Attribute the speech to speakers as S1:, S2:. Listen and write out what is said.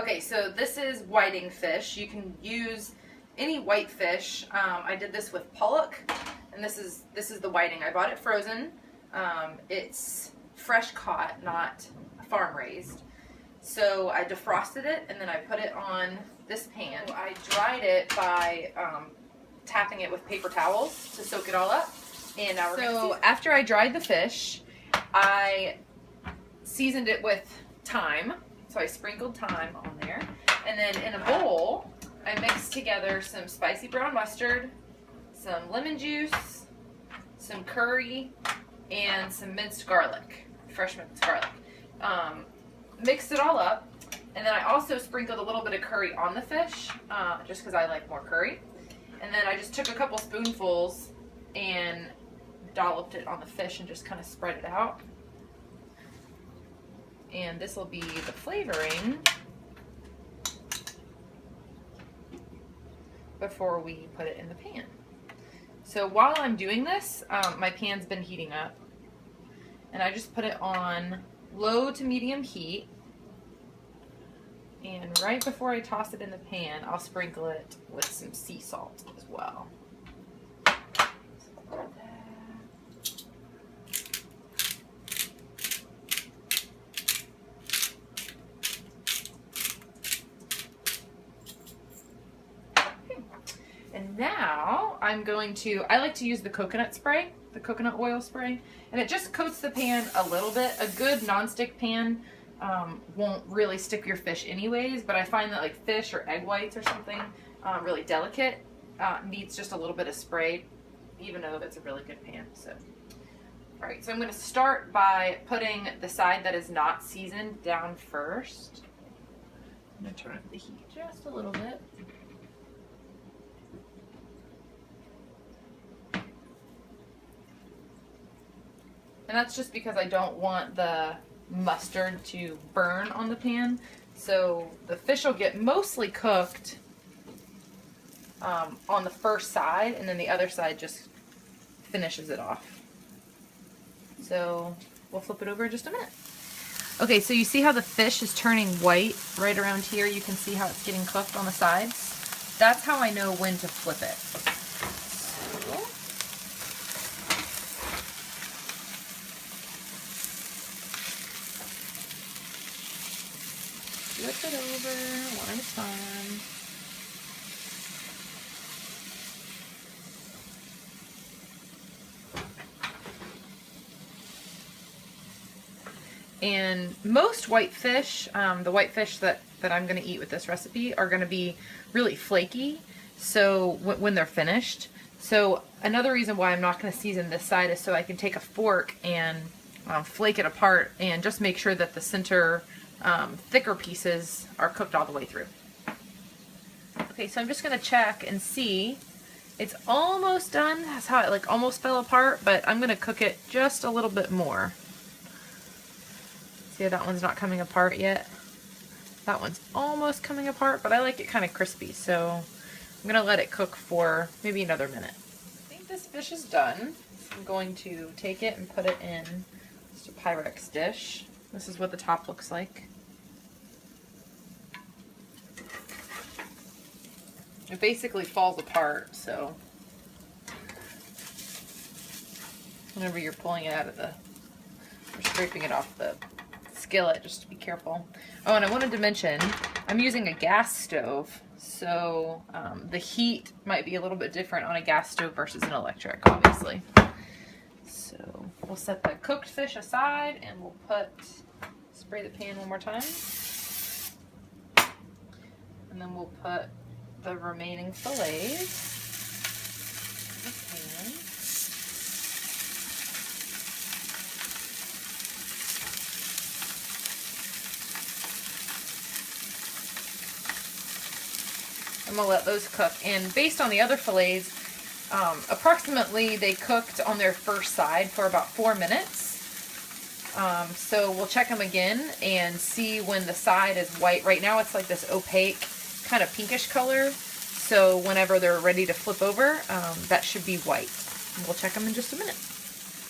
S1: Okay, so this is whiting fish. You can use any white fish. I did this with pollock, and this is the whiting. I bought it frozen. It's fresh caught, not farm raised. So I defrosted it, and then I put it on this pan. So I dried it by tapping it with paper towels to soak it all up. And now so after I dried the fish, I seasoned it with thyme. So I sprinkled thyme on there. And then in a bowl, I mixed together some spicy brown mustard, some lemon juice, some curry, and some minced garlic, fresh minced garlic. Mixed it all up, and then I also sprinkled a little bit of curry on the fish, just because I like more curry. And then I just took a couple spoonfuls and dolloped it on the fish and just kind of spread it out. And this will be the flavoring before we put it in the pan. So while I'm doing this, my pan's been heating up, and I just put it on low to medium heat. And right before I toss it in the pan, I'll sprinkle it with some sea salt as well. And now I'm going to, I like to use the coconut spray, the coconut oil spray, and it just coats the pan a little bit. A good nonstick pan won't really stick your fish anyways, but I find that like fish or egg whites or something really delicate needs just a little bit of spray, even though it's a really good pan. So, all right, so I'm going to start by putting the side that is not seasoned down first. I'm going to turn up the heat just a little bit. And that's just because I don't want the mustard to burn on the pan. So the fish will get mostly cooked on the first side, and then the other side just finishes it off. So we'll flip it over in just a minute. Okay, so you see how the fish is turning white right around here? You can see how it's getting cooked on the sides. That's how I know when to flip it. Flip it over one at a time. And most white fish, the white fish that I'm going to eat with this recipe are going to be really flaky so when they're finished. So another reason why I'm not going to season this side is so I can take a fork and flake it apart and just make sure that the center thicker pieces are cooked all the way through. Okay, so I'm just going to check and see. It's almost done. That's how it like almost fell apart, but I'm going to cook it just a little bit more. See how that one's not coming apart yet? That one's almost coming apart, but I like it kind of crispy, so I'm going to let it cook for maybe another minute. I think this fish is done. I'm going to take it and put it in just a Pyrex dish. This is what the top looks like. It basically falls apart, so whenever you're pulling it out of or scraping it off the skillet, just to be careful. Oh, and I wanted to mention, I'm using a gas stove, so the heat might be a little bit different on a gas stove versus an electric, obviously. So we'll set the cooked fish aside, and we'll spray the pan one more time. And then we'll put the remaining fillets in the pan. I'm going to let those cook. And based on the other fillets, approximately they cooked on their first side for about 4 minutes. So we'll check them again and see when the side is white. Right now it's like this opaque kind of pinkish color. So whenever they're ready to flip over, that should be white. We'll check them in just a minute.